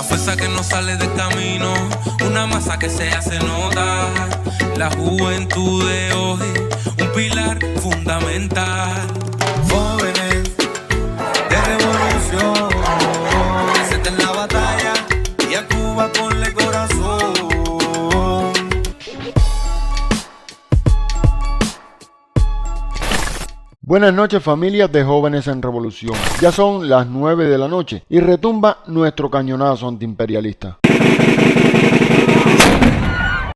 Una fuerza que no sale del camino, una masa que se hace notar. La juventud de hoy, un pilar fundamental. Jóvenes de revolución, presenten la batalla y a Cuba ponle corazón. Buenas noches, familias de Jóvenes en Revolución. Ya son las 9 de la noche y retumba nuestro cañonazo antiimperialista.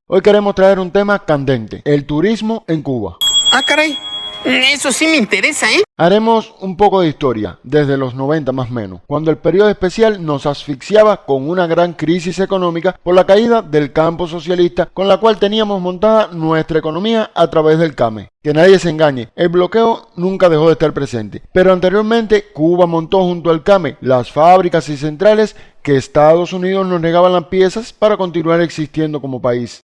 Hoy queremos traer un tema candente, el turismo en Cuba. Ah, caray, eso sí me interesa, ¿eh? Haremos un poco de historia, desde los 90 más o menos, cuando el periodo especial nos asfixiaba con una gran crisis económica por la caída del campo socialista con la cual teníamos montada nuestra economía a través del CAME. Que nadie se engañe, el bloqueo nunca dejó de estar presente, pero anteriormente Cuba montó junto al CAME las fábricas y centrales que Estados Unidos nos negaban las piezas para continuar existiendo como país.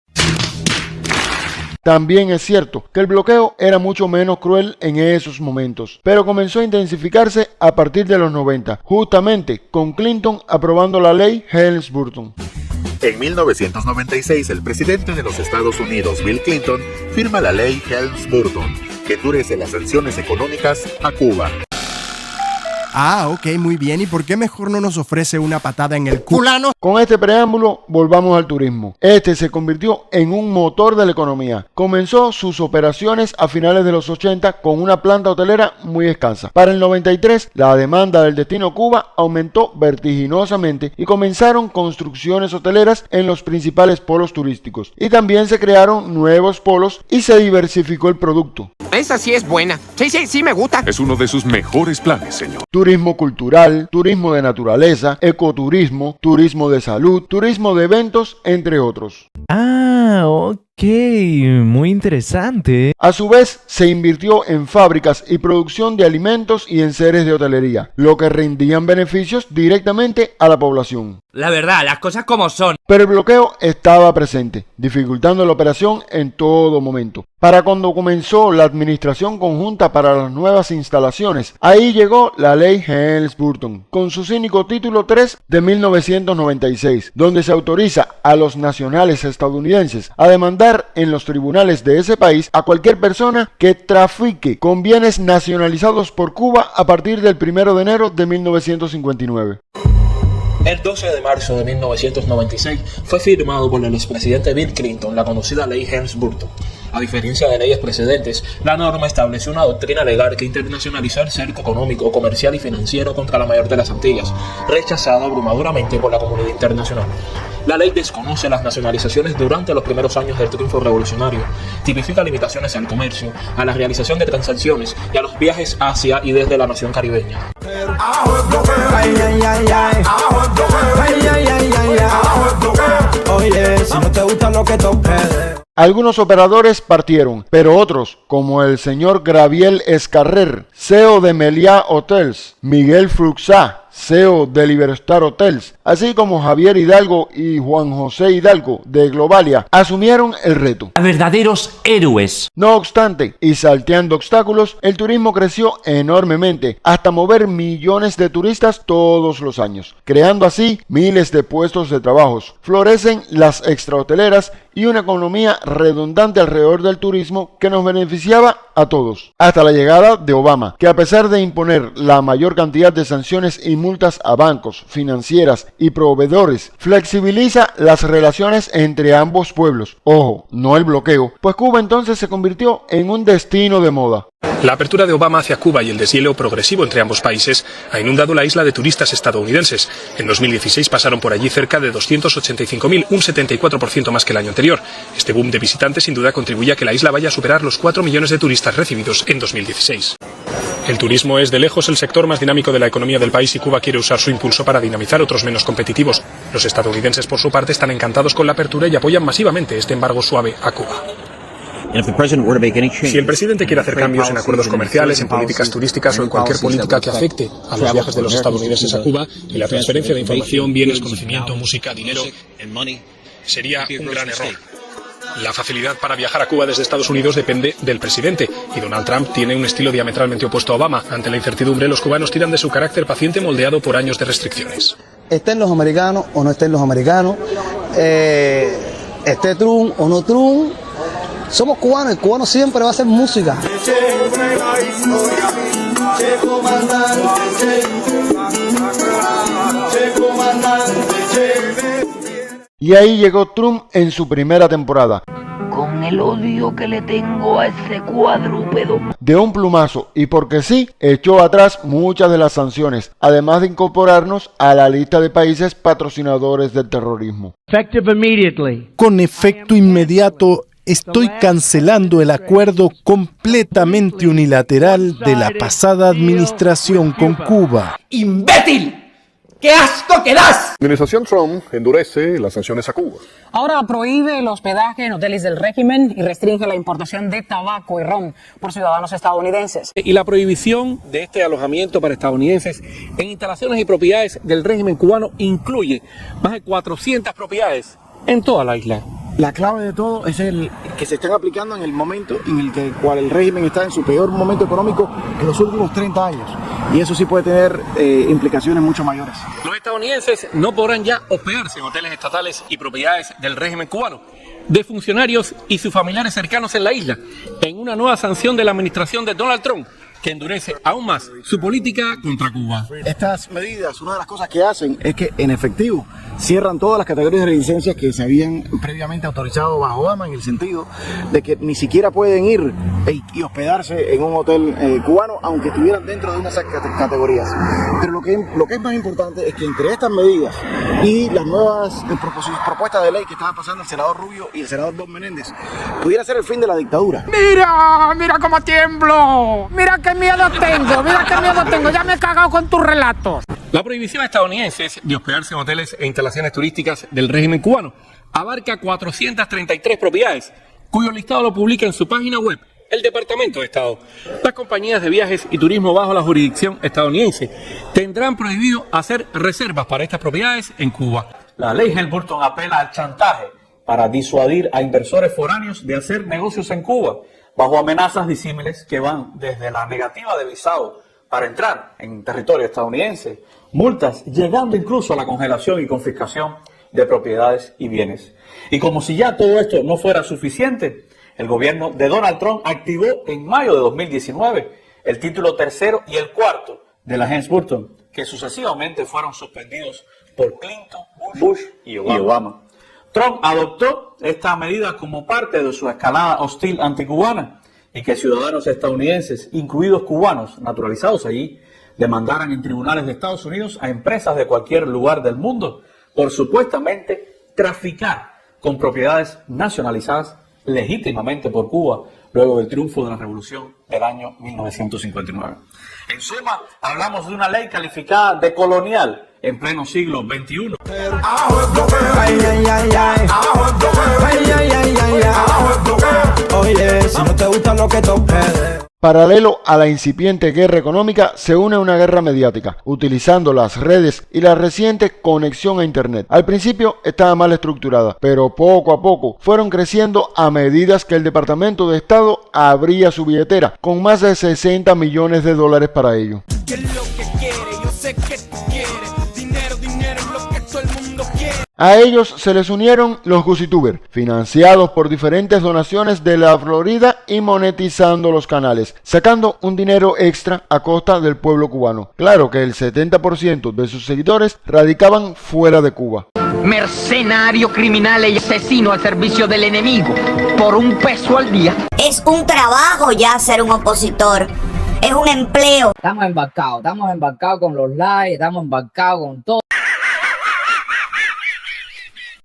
También es cierto que el bloqueo era mucho menos cruel en esos momentos, pero comenzó a intensificarse a partir de los 90, justamente con Clinton aprobando la ley Helms-Burton. En 1996, el presidente de los Estados Unidos, Bill Clinton, firma la ley Helms-Burton, que endurece las sanciones económicas a Cuba. Ah, ok, muy bien. ¿Y por qué mejor no nos ofrece una patada en el culano? Con este preámbulo, volvamos al turismo. Este se convirtió en un motor de la economía. Comenzó sus operaciones a finales de los 80 con una planta hotelera muy escasa. Para el 93, la demanda del destino Cuba aumentó vertiginosamente y comenzaron construcciones hoteleras en los principales polos turísticos. Y también se crearon nuevos polos y se diversificó el producto. Esa sí es buena. Sí, me gusta. Es uno de sus mejores planes, señor. Turismo cultural, turismo de naturaleza, ecoturismo, turismo de salud, turismo de eventos, entre otros. Ah, ok, muy interesante. A su vez, se invirtió en fábricas y producción de alimentos y enseres de hotelería, lo que rendían beneficios directamente a la población. La verdad, las cosas como son. Pero el bloqueo estaba presente, dificultando la operación en todo momento. Para cuando comenzó la administración conjunta para las nuevas instalaciones, ahí llegó la ley Helms-Burton, con su cínico título 3 de 1996, donde se autoriza a los nacionales estadounidenses a demandar en los tribunales de ese país a cualquier persona que trafique con bienes nacionalizados por Cuba a partir del 1 de enero de 1959. El 12 de marzo de 1996 fue firmado por el expresidente Bill Clinton la conocida ley Helms-Burton. A diferencia de leyes precedentes, la norma establece una doctrina legal que internacionalizó el cerco económico, comercial y financiero contra la mayor de las Antillas, rechazado abrumadoramente por la comunidad internacional. La ley desconoce las nacionalizaciones durante los primeros años del triunfo revolucionario, tipifica limitaciones al comercio, a la realización de transacciones y a los viajes hacia y desde la nación caribeña. Oye, si no te gusta lo que toque. Algunos operadores partieron, pero otros, como el señor Graviel Escarrer, CEO de Meliá Hotels, Miguel Fruxá, CEO de Liberstar Hotels, así como Javier Hidalgo y Juan José Hidalgo de Globalia, asumieron el reto. A verdaderos héroes. No obstante, y salteando obstáculos, el turismo creció enormemente, hasta mover millones de turistas todos los años, creando así miles de puestos de trabajos. Florecen las extrahoteleras y una economía redundante alrededor del turismo que nos beneficiaba a todos. Hasta la llegada de Obama, que a pesar de imponer la mayor cantidad de sanciones y multas a bancos, financieras y proveedores, flexibiliza las relaciones entre ambos pueblos. Ojo, no el bloqueo, pues Cuba entonces se convirtió en un destino de moda. La apertura de Obama hacia Cuba y el deshielo progresivo entre ambos países ha inundado la isla de turistas estadounidenses. En 2016 pasaron por allí cerca de 285.000, un 74% más que el año anterior. Este boom de visitantes sin duda contribuye a que la isla vaya a superar los 4 millones de turistas recibidos en 2016. El turismo es de lejos el sector más dinámico de la economía del país y Cuba quiere usar su impulso para dinamizar otros menos competitivos. Los estadounidenses, por su parte, están encantados con la apertura y apoyan masivamente este embargo suave a Cuba. Si el presidente quiere hacer cambios en acuerdos comerciales, en políticas turísticas o en cualquier política que afecte a los viajes de los estadounidenses a Cuba y la transferencia de información, bienes, conocimiento, música, dinero, sería un gran error. La facilidad para viajar a Cuba desde Estados Unidos depende del presidente, y Donald Trump tiene un estilo diametralmente opuesto a Obama. Ante la incertidumbre, los cubanos tiran de su carácter paciente moldeado por años de restricciones. estén los americanos o no estén los americanos, esté Trump o no Trump, somos cubanos, el cubano siempre va a hacer música. Y ahí llegó Trump en su primera temporada. Con el odio que le tengo a ese cuadrúpedo. De un plumazo, y porque sí, echó atrás muchas de las sanciones, además de incorporarnos a la lista de países patrocinadores del terrorismo. Con efecto inmediato, estoy cancelando el acuerdo completamente unilateral de la pasada administración con Cuba. ¡Imbécil! ¡Qué asco que das! La administración Trump endurece las sanciones a Cuba. Ahora prohíbe el hospedaje en hoteles del régimen y restringe la importación de tabaco y ron por ciudadanos estadounidenses. Y la prohibición de este alojamiento para estadounidenses en instalaciones y propiedades del régimen cubano incluye más de 400 propiedades en toda la isla. La clave de todo es el que se están aplicando en el momento en el cual el régimen está en su peor momento económico en los últimos 30 años. Y eso sí puede tener implicaciones mucho mayores. Los estadounidenses no podrán ya hospedarse en hoteles estatales y propiedades del régimen cubano, de funcionarios y sus familiares cercanos en la isla, en una nueva sanción de la administración de Donald Trump, que endurece aún más su política contra Cuba. Estas medidas, una de las cosas que hacen es que en efectivo cierran todas las categorías de licencias que se habían previamente autorizado bajo Obama, en el sentido de que ni siquiera pueden ir y hospedarse en un hotel cubano, aunque estuvieran dentro de unas categorías. Pero lo que es más importante es que entre estas medidas y las nuevas propuestas de ley que estaban pasando el senador Rubio y el senador Don Menéndez, pudiera ser el fin de la dictadura. Mira cómo tiemblo. Mira qué miedo tengo, ya me he cagado con tus relatos. La prohibición estadounidense de hospedarse en hoteles e instalaciones turísticas del régimen cubano abarca 433 propiedades, cuyo listado lo publica en su página web el Departamento de Estado. Las compañías de viajes y turismo bajo la jurisdicción estadounidense tendrán prohibido hacer reservas para estas propiedades en Cuba. La ley Helms-Burton apela al chantaje para disuadir a inversores foráneos de hacer negocios en Cuba, bajo amenazas disímiles que van desde la negativa de visado para entrar en territorio estadounidense, multas llegando incluso a la congelación y confiscación de propiedades y bienes. Y como si ya todo esto no fuera suficiente, el gobierno de Donald Trump activó en mayo de 2019 el título tercero y el cuarto de la Helms-Burton, que sucesivamente fueron suspendidos por Clinton, Bush y Obama. Trump adoptó esta medida como parte de su escalada hostil anticubana y que ciudadanos estadounidenses, incluidos cubanos naturalizados allí, demandaran en tribunales de Estados Unidos a empresas de cualquier lugar del mundo por supuestamente traficar con propiedades nacionalizadas legítimamente por Cuba luego del triunfo de la revolución del año 1959. En suma, hablamos de una ley calificada de colonial en pleno siglo XXI. Oye, si no te gusta lo que toque. Paralelo a la incipiente guerra económica se une una guerra mediática, utilizando las redes y la reciente conexión a internet. Al principio estaba mal estructurada, pero poco a poco fueron creciendo a medida que el Departamento de Estado abría su billetera, con más de 60 millones de dólares para ello. ¿Qué es lo que quiere? Yo sé que tú quieres. Dinero es lo que todo el mundo quiere. A ellos se les unieron los GussyTubers, financiados por diferentes donaciones de la Florida y monetizando los canales, sacando un dinero extra a costa del pueblo cubano. Claro que el 70% de sus seguidores radicaban fuera de Cuba. Mercenario, criminal y asesino al servicio del enemigo, por $1 al día. Es un trabajo ya ser un opositor. Es un empleo. Estamos embarcados con los likes, estamos embarcados con todo.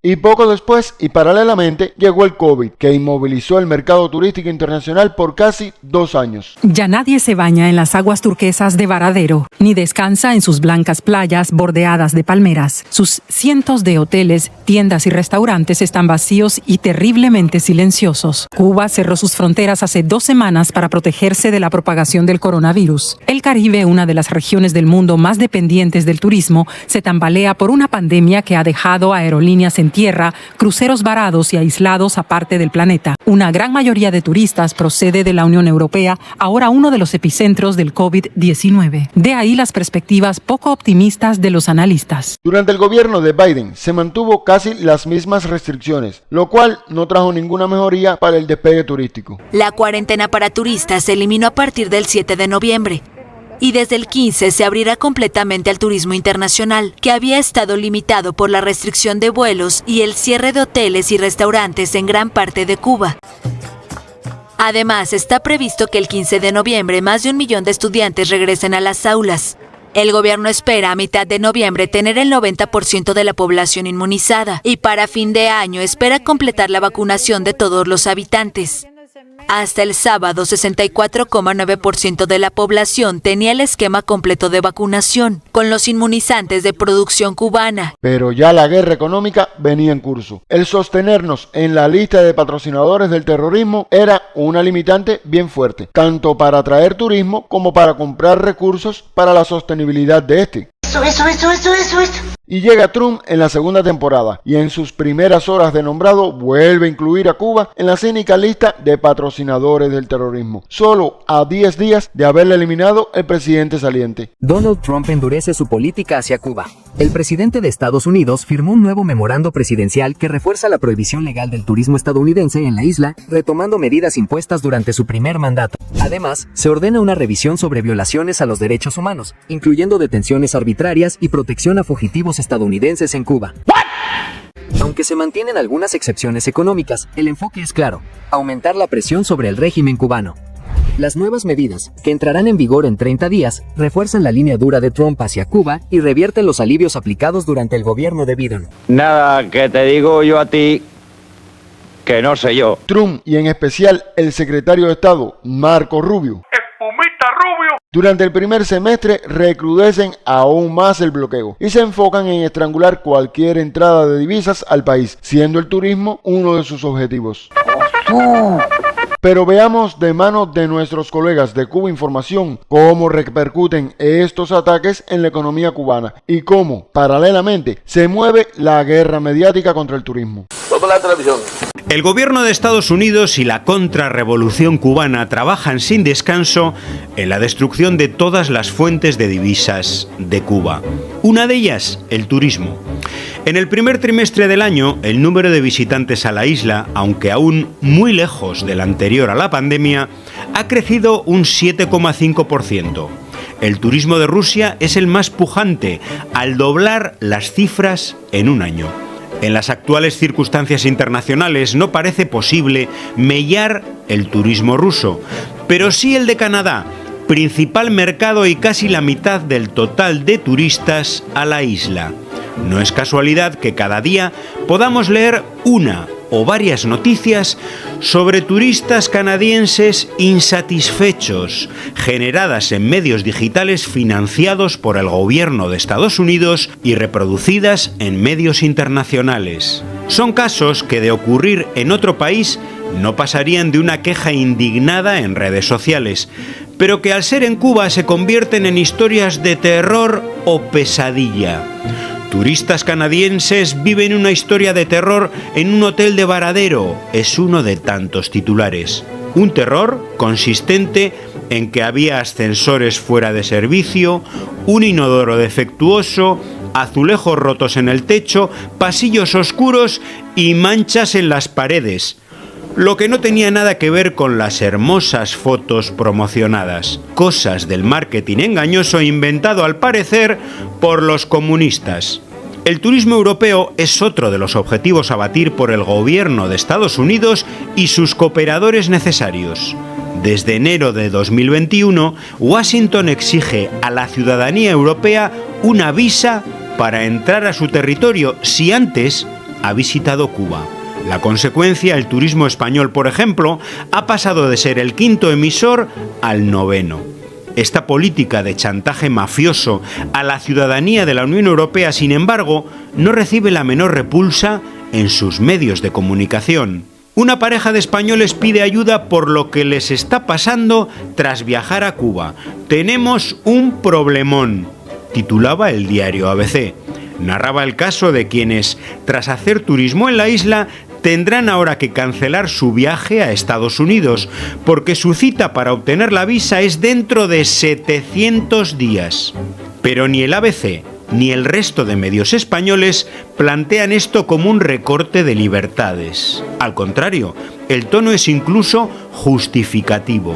Y poco después y paralelamente llegó el COVID, que inmovilizó el mercado turístico internacional por casi 2 años. Ya nadie se baña en las aguas turquesas de Varadero, ni descansa en sus blancas playas bordeadas de palmeras. Sus cientos de hoteles, tiendas y restaurantes están vacíos y terriblemente silenciosos. Cuba cerró sus fronteras hace 2 semanas para protegerse de la propagación del coronavirus. El Caribe, una de las regiones del mundo más dependientes del turismo, se tambalea por una pandemia que ha dejado a aerolíneas en tierra, cruceros varados y aislados aparte del planeta. Una gran mayoría de turistas procede de la Unión Europea, ahora uno de los epicentros del COVID-19. De ahí las perspectivas poco optimistas de los analistas. Durante el gobierno de Biden se mantuvo casi las mismas restricciones, lo cual no trajo ninguna mejoría para el despegue turístico. La cuarentena para turistas se eliminó a partir del 7 de noviembre. Y desde el 15 se abrirá completamente al turismo internacional, que había estado limitado por la restricción de vuelos y el cierre de hoteles y restaurantes en gran parte de Cuba. Además, está previsto que el 15 de noviembre más de 1 millón de estudiantes regresen a las aulas. El gobierno espera a mitad de noviembre tener el 90% de la población inmunizada y para fin de año espera completar la vacunación de todos los habitantes. Hasta el sábado, 64,9% de la población tenía el esquema completo de vacunación, con los inmunizantes de producción cubana. Pero ya la guerra económica venía en curso. El sostenernos en la lista de patrocinadores del terrorismo era una limitante bien fuerte, tanto para atraer turismo como para comprar recursos para la sostenibilidad de este. Eso. Y llega Trump en la segunda temporada y en sus primeras horas de nombrado vuelve a incluir a Cuba en la cínica lista de patrocinadores del terrorismo, solo a 10 días de haberle eliminado el presidente saliente. Donald Trump endurece su política hacia Cuba. El presidente de Estados Unidos firmó un nuevo memorando presidencial que refuerza la prohibición legal del turismo estadounidense en la isla, retomando medidas impuestas durante su primer mandato. Además, se ordena una revisión sobre violaciones a los derechos humanos, incluyendo detenciones arbitrarias y protección a fugitivos estadounidenses en Cuba. Aunque se mantienen algunas excepciones económicas, el enfoque es claro: aumentar la presión sobre el régimen cubano. Las nuevas medidas, que entrarán en vigor en 30 días, refuerzan la línea dura de Trump hacia Cuba y revierten los alivios aplicados durante el gobierno de Biden. Nada que te digo yo a ti que no sé yo. Trump y en especial el secretario de Estado, Marco Rubio, durante el primer semestre recrudecen aún más el bloqueo y se enfocan en estrangular cualquier entrada de divisas al país, siendo el turismo uno de sus objetivos. Pero veamos de manos de nuestros colegas de Cuba Información cómo repercuten estos ataques en la economía cubana y cómo, paralelamente, se mueve la guerra mediática contra el turismo. El gobierno de Estados Unidos y la contrarrevolución cubana trabajan sin descanso en la destrucción de todas las fuentes de divisas de Cuba. Una de ellas, el turismo. En el primer trimestre del año, el número de visitantes a la isla, aunque aún muy lejos del anterior a la pandemia, ha crecido un 7,5%. El turismo de Rusia es el más pujante, al doblar las cifras en un año. En las actuales circunstancias internacionales no parece posible mellar el turismo ruso, pero sí el de Canadá, principal mercado y casi la mitad del total de turistas a la isla. No es casualidad que cada día podamos leer una o varias noticias sobre turistas canadienses insatisfechos, generadas en medios digitales financiados por el gobierno de Estados Unidos y reproducidas en medios internacionales. Son casos que, de ocurrir en otro país, no pasarían de una queja indignada en redes sociales, pero que al ser en Cuba se convierten en historias de terror o pesadilla. Turistas canadienses viven una historia de terror en un hotel de Varadero. Es uno de tantos titulares. Un terror consistente en que había ascensores fuera de servicio, un inodoro defectuoso, azulejos rotos en el techo, pasillos oscuros y manchas en las paredes. Lo que no tenía nada que ver con las hermosas fotos promocionadas, cosas del marketing engañoso inventado al parecer por los comunistas. El turismo europeo es otro de los objetivos a batir por el gobierno de Estados Unidos y sus cooperadores necesarios. Desde enero de 2021, Washington exige a la ciudadanía europea una visa para entrar a su territorio si antes ha visitado Cuba. La consecuencia, el turismo español, por ejemplo, ha pasado de ser el 5º emisor al 9º. Esta política de chantaje mafioso a la ciudadanía de la Unión Europea, sin embargo, no recibe la menor repulsa en sus medios de comunicación. Una pareja de españoles pide ayuda por lo que les está pasando tras viajar a Cuba. Tenemos un problemón, titulaba el diario ABC. narraba el caso de quienes, tras hacer turismo en la isla, tendrán ahora que cancelar su viaje a Estados Unidos, porque su cita para obtener la visa es dentro de 700 días. Pero ni el ABC ni el resto de medios españoles plantean esto como un recorte de libertades. Al contrario, el tono es incluso justificativo.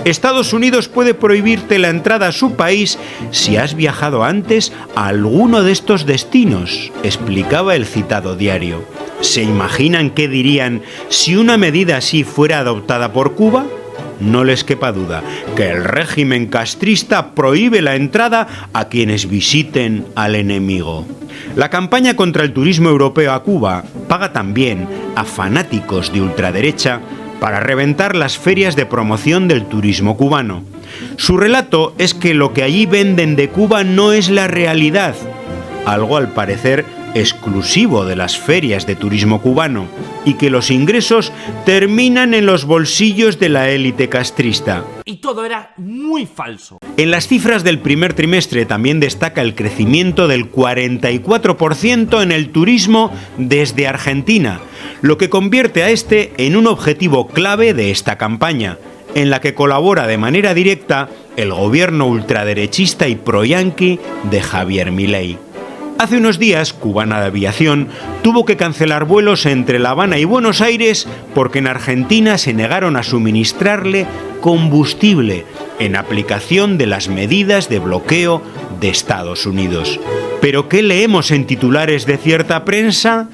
Estados Unidos puede prohibirte la entrada a su país si has viajado antes a alguno de estos destinos, explicaba el citado diario. ¿Se imaginan qué dirían si una medida así fuera adoptada por Cuba? No les quepa duda que el régimen castrista prohíbe la entrada a quienes visiten al enemigo. La campaña contra el turismo europeo a Cuba paga también a fanáticos de ultraderecha para reventar las ferias de promoción del turismo cubano. Su relato es que lo que allí venden de Cuba no es la realidad, algo al parecer exclusivo de las ferias de turismo cubano, y que los ingresos terminan en los bolsillos de la élite castrista. Y todo era muy falso. En las cifras del primer trimestre también destaca el crecimiento del 44% en el turismo desde Argentina, lo que convierte a este en un objetivo clave de esta campaña, en la que colabora de manera directa el gobierno ultraderechista y pro-yanqui de Javier Milei. Hace unos días, Cubana de Aviación tuvo que cancelar vuelos entre La Habana y Buenos Aires porque en Argentina se negaron a suministrarle combustible en aplicación de las medidas de bloqueo de Estados Unidos. ¿Pero qué leemos en titulares de cierta prensa?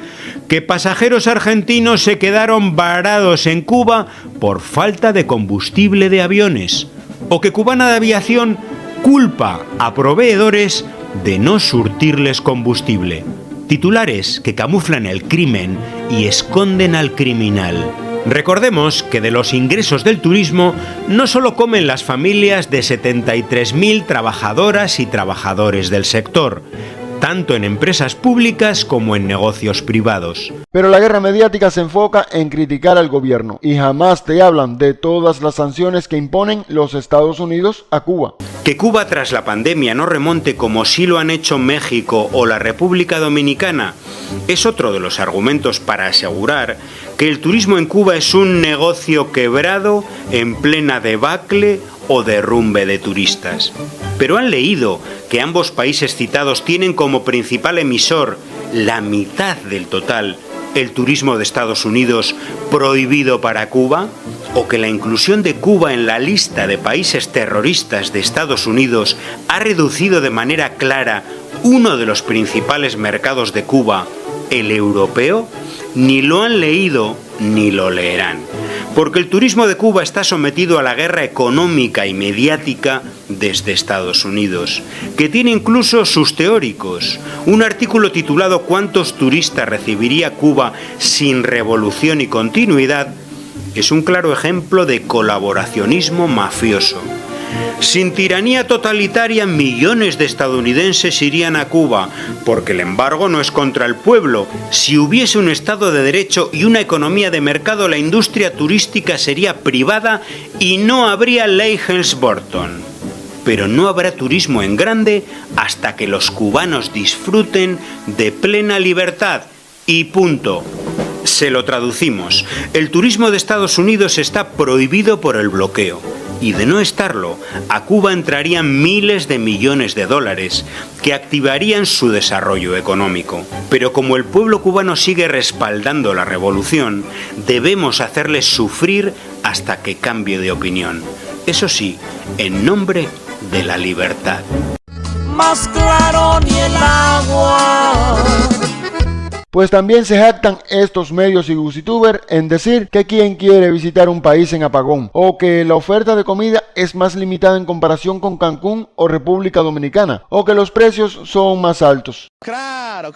Que pasajeros argentinos se quedaron varados en Cuba por falta de combustible de aviones. O que Cubana de Aviación culpa a proveedores de no surtirles combustible. Titulares que camuflan el crimen y esconden al criminal. Recordemos que de los ingresos del turismo no solo comen las familias de 73.000 trabajadoras y trabajadores del sector, tanto en empresas públicas como en negocios privados. Pero la guerra mediática se enfoca en criticar al gobierno y jamás te hablan de todas las sanciones que imponen los Estados Unidos a Cuba. Que Cuba tras la pandemia no remonte como sí lo han hecho México o la República Dominicana es otro de los argumentos para asegurar que el turismo en Cuba es un negocio quebrado en plena debacle o derrumbe de turistas. Pero han leído que ambos países citados tienen como principal emisor la mitad del total el turismo de Estados Unidos prohibido para Cuba, o que la inclusión de Cuba en la lista de países terroristas de Estados Unidos ha reducido de manera clara uno de los principales mercados de Cuba, el europeo. Ni lo han leído ni lo leerán, porque el turismo de Cuba está sometido a la guerra económica y mediática desde Estados Unidos, que tiene incluso sus teóricos. Un artículo titulado ¿Cuántos turistas recibiría Cuba sin revolución y continuidad? Es un claro ejemplo de colaboracionismo mafioso. Sin tiranía totalitaria, millones de estadounidenses irían a Cuba, porque el embargo no es contra el pueblo. Si hubiese un Estado de Derecho y una economía de mercado, la industria turística sería privada y no habría ley Helms-Burton. Pero no habrá turismo en grande hasta que los cubanos disfruten de plena libertad. Y punto. Se lo traducimos. El turismo de Estados Unidos está prohibido por el bloqueo. Y de no estarlo, a Cuba entrarían miles de millones de dólares que activarían su desarrollo económico. Pero como el pueblo cubano sigue respaldando la revolución, debemos hacerles sufrir hasta que cambie de opinión. Eso sí, en nombre de la libertad. Más claro ni el agua. Pues también se jactan estos medios y youtubers en decir que quien quiere visitar un país en apagón o que la oferta de comida es más limitada en comparación con Cancún o República Dominicana o que los precios son más altos. Claro.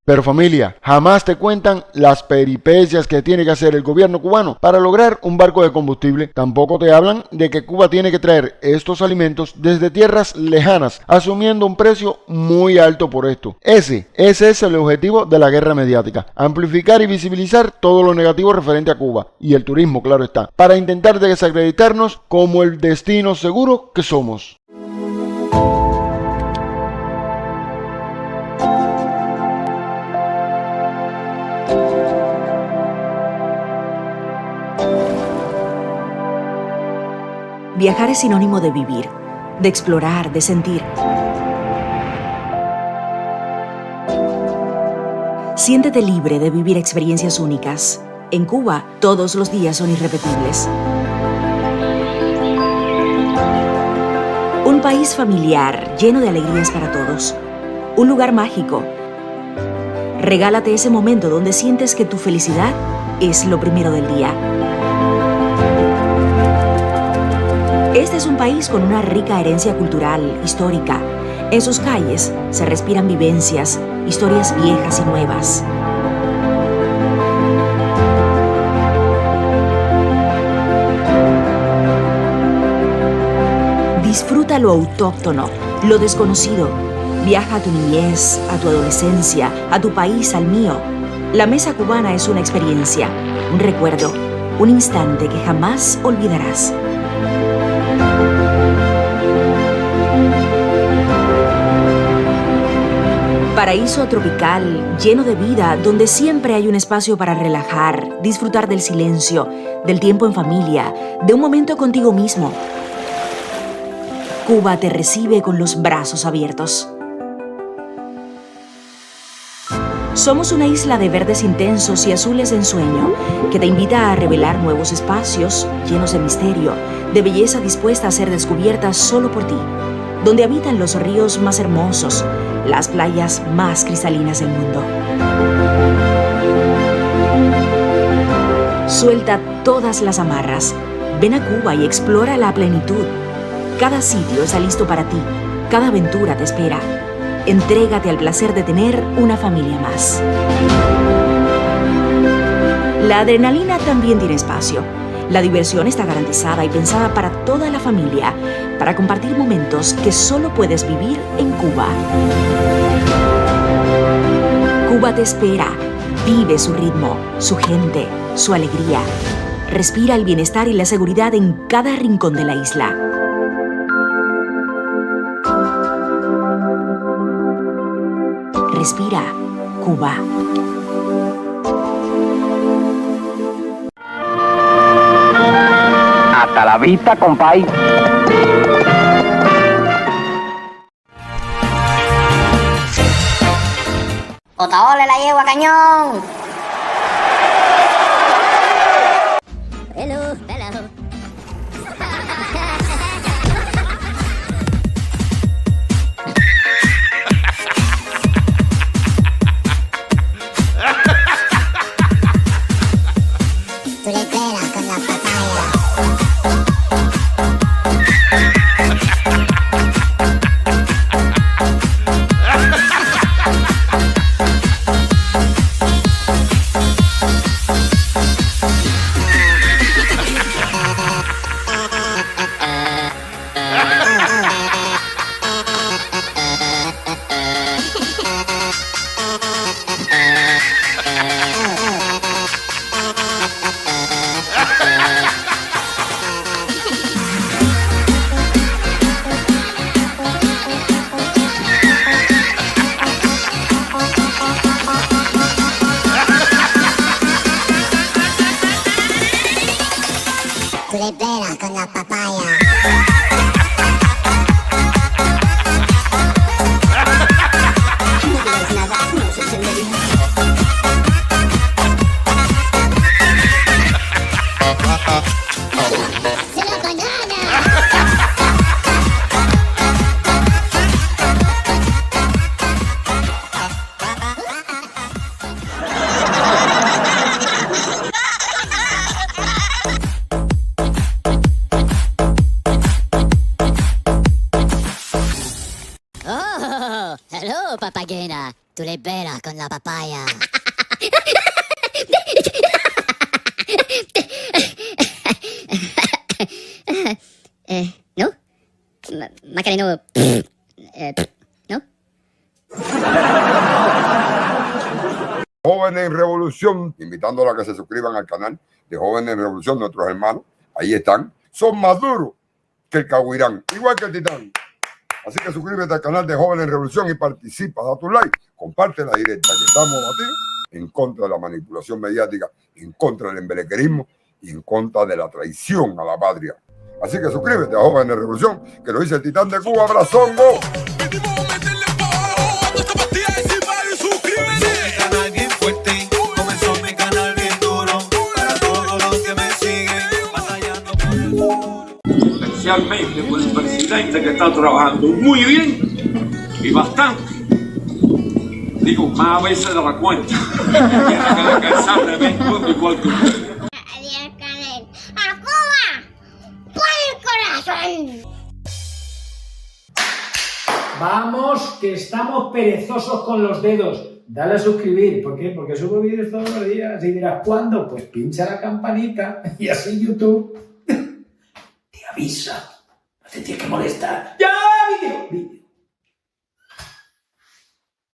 Pero familia, jamás te cuentan las peripecias que tiene que hacer el gobierno cubano para lograr un barco de combustible. Tampoco te hablan de que Cuba tiene que traer estos alimentos desde tierras lejanas, asumiendo un precio muy alto por esto. Ese es el objetivo de la guerra mediática, amplificar y visibilizar todo lo negativo referente a Cuba y el turismo, claro está, para intentar desacreditarnos como el destino seguro que somos. Viajar es sinónimo de vivir, de explorar, de sentir. Siéntete libre de vivir experiencias únicas. En Cuba, todos los días son irrepetibles. Un país familiar, lleno de alegrías para todos. Un lugar mágico. Regálate ese momento donde sientes que tu felicidad es lo primero del día. Este es un país con una rica herencia cultural, histórica. En sus calles se respiran vivencias, historias viejas y nuevas. Disfruta lo autóctono, lo desconocido. Viaja a tu niñez, a tu adolescencia, a tu país, al mío. La mesa cubana es una experiencia, un recuerdo, un instante que jamás olvidarás. Paraíso tropical, lleno de vida, donde siempre hay un espacio para relajar, disfrutar del silencio, del tiempo en familia, de un momento contigo mismo. Cuba te recibe con los brazos abiertos. Somos una isla de verdes intensos y azules de ensueño que te invita a revelar nuevos espacios llenos de misterio, de belleza dispuesta a ser descubierta solo por ti, donde habitan los ríos más hermosos, las playas más cristalinas del mundo. Suelta todas las amarras, ven a Cuba y explora la plenitud. Cada sitio está listo para ti, cada aventura te espera. Entrégate al placer de tener una familia más. La adrenalina también tiene espacio. La diversión está garantizada y pensada para toda la familia, para compartir momentos que solo puedes vivir en Cuba. Cuba te espera. Vive su ritmo, su gente, su alegría. Respira el bienestar y la seguridad en cada rincón de la isla. Respira, Cuba. Hasta la vista, compay. Otaole la yegua cañón. Hello, hello. Tú le pegas con la papaya. Tú le pegas con la papaya. Oh, hello, papagena. Tú le pegas con la papaya. ¿No? Macareno. ¿No? Jóvenes en Revolución, invitándolos a que se suscriban al canal de Jóvenes en Revolución, nuestros hermanos, ahí están, son más duros que el Cahuirán, igual que el Titán. Así que suscríbete al canal de Jóvenes en Revolución y participa, da tu like, comparte la directa, que estamos batidos en contra de la manipulación mediática, en contra del embelequerismo y en contra de la traición a la patria. Así que suscríbete a Jóvenes Revolución, que lo dice el titán de Cuba, Brazongo. Especialmente por el presidente que está trabajando muy bien y bastante. Digo, más veces de la cuenta. Tiene que descansar de vez en cuando igual que ustedes. ¡A Cuba! ¡Por el corazón! Vamos, que estamos perezosos con los dedos. Dale a suscribir. ¿Por qué? Porque subo vídeos todos los días. Y dirás, ¿cuándo? Pues pincha la campanita y así YouTube te avisa. No te tienes que molestar. ¡Ya, vídeo!